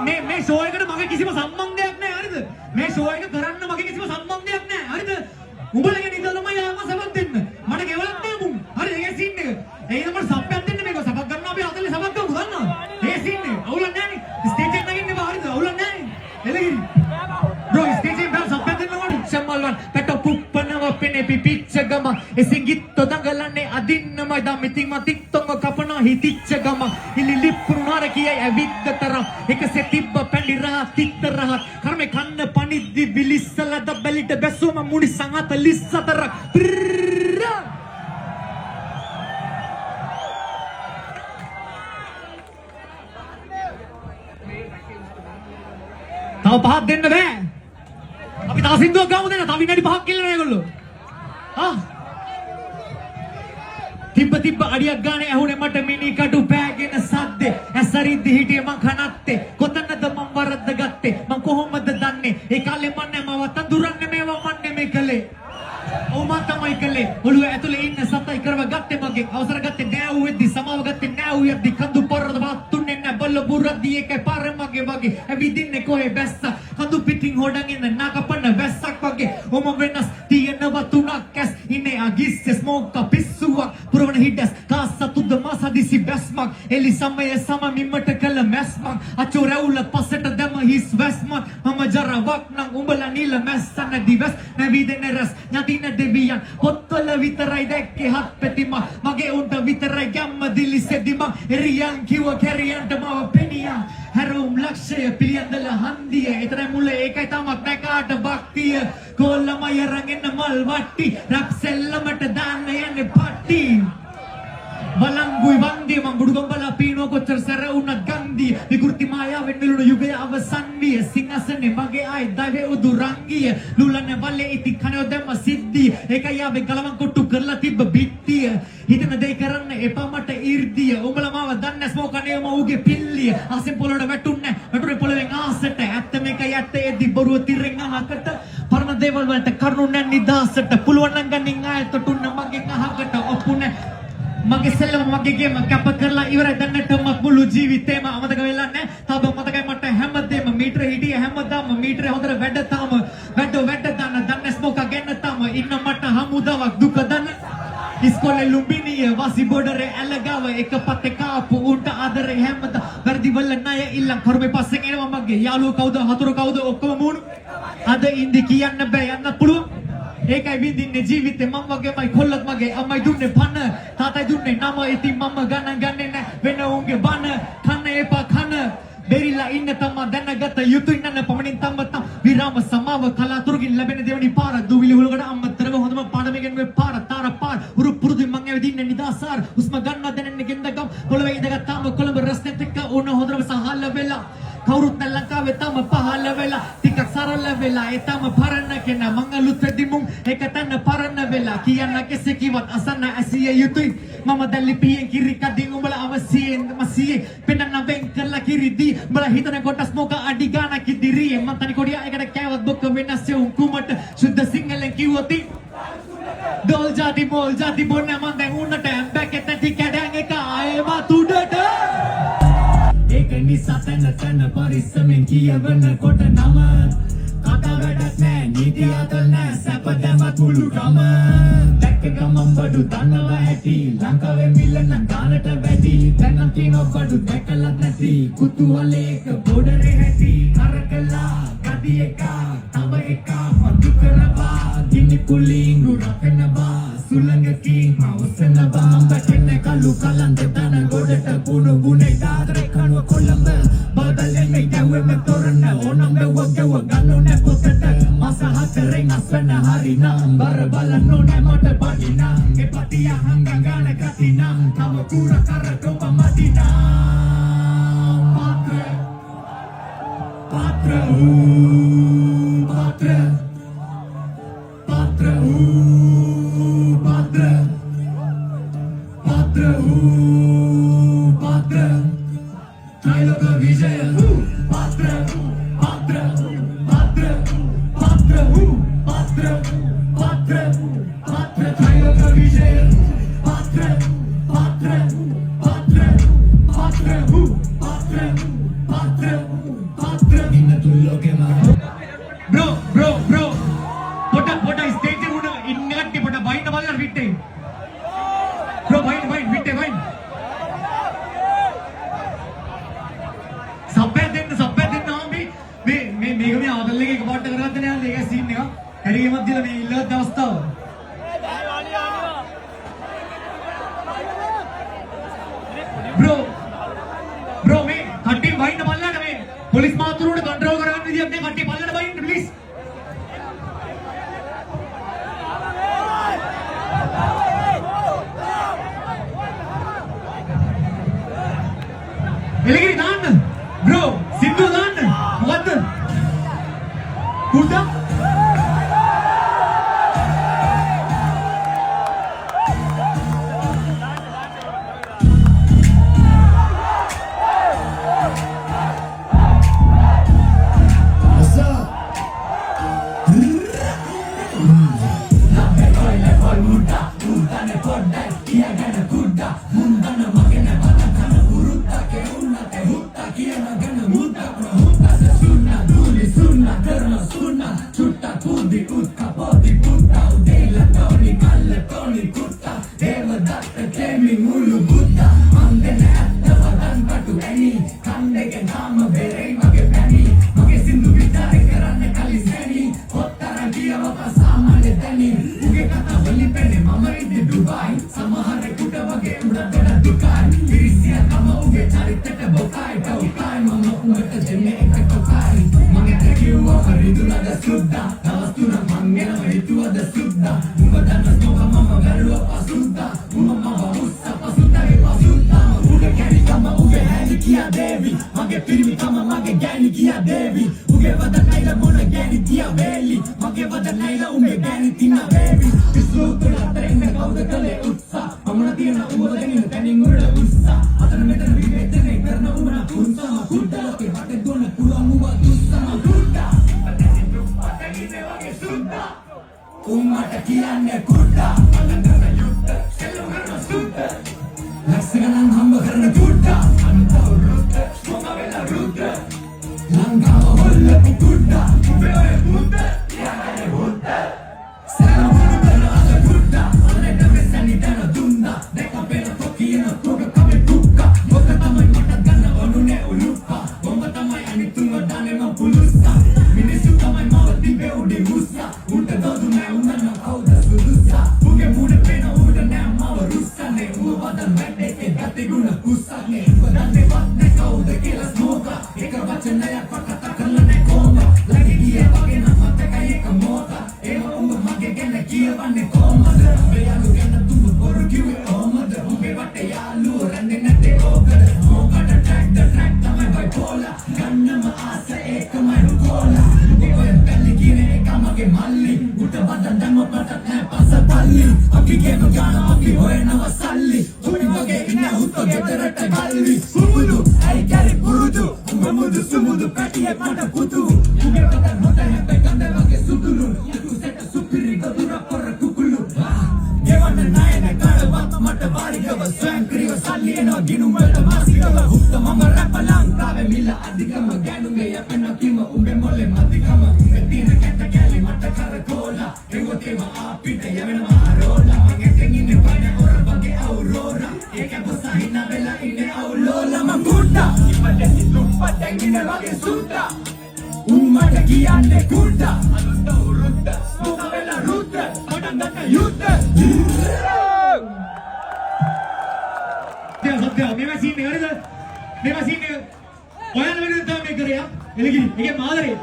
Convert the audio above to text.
මේ ෂෝ එකට මගේ කිසිම සම්බන්ධයක් නැහැ හරිද? මේ ෂෝ එක කරන්න මගේ කිසිම සම්බන්ධයක් නැහැ හරිද? උඹලගේ නිදා තමයි ආවම සබක් දෙන්න. මට ගෙවලක් නෑ මුන්. හරි ඒ සීන් එක. ඒ නම්බර සබ්යක් දෙන්න මේක සබක් ගන්නවා අපි 40 සබක් ගමු දන්නවා. ඒ සීන් එක. අවුලක් නෑනේ. ස්ටේජ් එකට නගින්න බෑ හරිද? අවුලක් නෑනේ. එළගිරි. බ්‍රෝ ස්ටේජ් එකට බෑ සබ්යක් දෙන්න ඕනේ. සම්මල්වන් පැට පුප්පනව පෙනේ පිපිච්ච ගම. එසින්ගිත්ත දඟලන්නේ අදින්නමයි දම් ඉතින් මතික් තොංග කපන හිතිච්ච ගම. ඉලි ලිප්පුනාර කියයි ඇවිද්ද තරම්. එකසේ තිබ්බ පැණි රහ තිත්ත රහ. කර්මේ කන්න පනිද්දි විලිස්සල දබ්බලිට බැස්සුම මුනි සංහත ලිස්සතර. තව පහක් දෙන්න බෑ. අපි තව සින්දුවක් ගමු දෙන්න. තව විනාඩි 5ක් ඉල්ලනවා ඒගොල්ලෝ. තිබ්බ අඩියක් ගානේ ඇහුනේ මට මිනි කඩු පෑගෙන සද්දේ. ඇසරිද්දි හිටියේ මං කනත්තේ. කොතනද මං වරද්ද ගත්තේ? මං කොහොමද දන්නේ? ඒ කාලේ මන් නැමව තඳුරන්නේ මේවා මන් නෙමෙයි කලේ. ඔව් මං තමයි කලේ. ඔළුව ඇතුලේ ඉන්න සතයි කරව ගත්තේ මගේ. අවසර ගත්තේ නෑ ඌෙද්දි සමාව ගත්තේ නෑ ඌෙද්දි කඳු පොරද බාත්තුන්නේ නෑ බල්ල බුරද්දි එකයි පාර මගේ වගේ. ඇවිදින්නේ කොහේ බැස්ස. කඳු පිටින් හොඩන් එන නාකපන්න වැස්සක් වගේ. ඔම වෙනස් තියෙනවා තුනක් ඇස්. ඉන්නේ අගිස්සේ ස්මෝක් පිස්සුවක්. පුරවන හිඩස් කාසතුද මාසදිසි බැස්මක්. එලි සමයේ සම මිම්මට කළ මැස්මක්. අචෝ රැවුල පස්සට දැම හිස් වැස්මක්. මම ජරාවක් නම් උඹලා නිල මැස්සන දිවස් නැවිදෙන රස් යටින දෙවියන් පොත්වල විතරයි දැක්කේ හත් පැතිම. මගේ උන්ට විතරයි ගැම්ම දිලිසෙදිම. එරියන් කිව්ව කැරියන්ට මව පෙනියන්. හැරවුම් ලක්ෂය පිළියන්දල හන්දිය. එතන මුල ඒකයි තමක් නැකාට භක්තිය. කොල්ලමය රඟෙන්න මල් වට්ටි. රැප් සෙල්ලමට දාන්න යන්නේ පට්ටි. බලංගුයි වන්දිය මං බුදුගම්බලා පීනෝ කොච්චර සැර වුණත් ගන්දිය. විකෘති මායාවෙන් මිලුණු යුගයේ අවසන් විය. සිංහසනේ මගේ ආයි දවේ උදුරංගිය. ලුලන්නේ වලේ ඉති කනෝ දැම්ම සිද්ධිය. ඒකයි ආවේ ගලවන් කොට්ටු කරලා තිබ්බ බිත්තිය. හිතන දෙය කරන්න එපා මට 이르දිය. උඹලා මාව දන්නේ ස්මෝක් අනේම ඌගේ පිල්ලිය. ආසෙන් පොළොවට වැටුන්නේ වැටුනේ පොළවෙන් ආසට. ඇත්ත මේකයි ඇත්ත එද්දි බොරුව තිරෙන් අහකට. පරණ දේවල් වලට කරුණු නැ නිදාසට. පුළුවන් නම් ගන්නින් ආයෙත් තුන්න මගෙන් අහකට ඔප්පුනේ. මගේ සෙල්ලම මගේ ගේම කැප කරලා ඉවරයි දැන්නටම මුළු ජීවිතේම අමතක වෙලා නැහැ. තාම මතකයි මට හැමදේම මීටර හිටිය හැමදාම මීටර හොඳට වැඩ තාම වැඩ දාන දන්නේ ස්මෝක් ගන්න තාම ඉන්න මට හමුදාවක් දුක දන්න. ඉස්කෝලේ ලුම්බිනිය වාසි බෝඩරේ ඇලගාව එක පතේ කාපු උන්ට ආදරේ හැමදා වැඩි වල ණය ඉල්ලන් කරුමේ පස්සෙන් එනවා මගේ යාළුවෝ කවුද හතුරු කවුද ඔක්කොම මූණු අද ඉඳි කියන්න බෑ යන්න පුළුවන්. ඒකයි විඳින්නේ ජීවිතේ මම වගේමයි කොල්ලත් මගේ අම්මයි දුන්නේ පන තාත්තයි දුන්නේ නම ඉතින් මම ගණන් ගන්නේ නැ වෙන උන්ගේ බන කන්න එපා කන බෙරිලා ඉන්න තමා දැනගත යුතුයි නන පමණින් තම විරාම සමාව කලාතුරකින් ලැබෙන දෙවනි පාර දුවිලි හුලකට අම්මතරව හොඳම පාඩමකින් මේ පාර තාර පාර උරු පුරුදු මං ඇවිදින්නේ නිදාසාර උස්ම ගන්නවා දැනෙන්නේ ගෙන්දගම් පොළවේ ඉඳගත්තාම කොළඹ රස්නෙත් එක්ක ඕන හොඳම සහල්ල වෙලා කවුරුත් නැ ලංකාවේ තම පහළ වෙලා ටිකක් සරල වෙලා ඒ තම පරණ කෙනා මං අලුත් දිමුම් ඒක තන පරණ වෙලා කියන්න කෙසේ කිව්වත් අසන්න ඇසිය යුතුයි මම දැන් ලිපියෙන් කිරි කඩින් උඹලා අවසියෙන් මසියේ පෙන්නන වෙන් කළා කිරිදී උඹලා හිතන කොටස් මොක අඩි ගානක් ඉදිරියේ මං තනි කොඩියා එකට කෑවත් බොක්ක වෙනස් උකුමට සුද්ධ සිංහලෙන් කිව්වොත් දෝල් ජාති බෝල් ජාති බොන්න මං දැන් උන්නට ඇම්බැකෙත් ඇති කැඩන් එක ආයෙම තුඩට ඒක නිසා තන පරිස්සමෙන් කියවන කොට නම කතා වැඩක් නෑ නීති අතල් නෑ සැප දැමත් මුළු ගම දැක්ක ගමන් බඩු දන්නවා ඇති ලංකාවේ මිලන ගානට වැඩි දැනම් තියෙනවා බඩු දැකලත් නැති කුතුහලයක බෝඩරේ ඇති කරකලා ගඩි එක තව එක මතු කරවා ගිනි පුලින් උරකනවා සුළඟකින් මවසනවා බැටෙන කලු කලන්ත දන ගොඩට පුණු ගුණේ දාදර කනුව කොළඹ බදලෙන් මේ දැවෙම තොරණ ඕනම් බෙවගව ගන්නෝ නැ පොතට මාස හතරෙන් අස්වැන්න හරිනම් බර බලන්න ඕනේ මට පඩිනම් එපතිය හංගන් ගාන ගතිනම් තව කුර කරටොප මදිනම් පාත්‍ර त्रैलोक विजय पात्र पात्र पात्र पात्र पात्र पात्र पात्र त्रैलोक विजय पात्र पात्र पात्र पात्र पात्र पात्र බ්‍රෝ මේ කට්ටිය වයින්න බලන්න මේ පොලිස් මාතුරුවට කන්ට්‍රෝල් කරගන්න විදියක් නෑ කට්ටිය බලන්න වයින්න ප්ලීස් එලගිරි දාන්න බ්‍රෝ සින්දු දාන්න මොකද්ද කුඩා මේවා සීන් එක හරිද මේවා සීන් එක ඔයාලා වෙනුවෙන් තමයි මේ කරේ ආ එලගිරි ඒකේ මාදරේ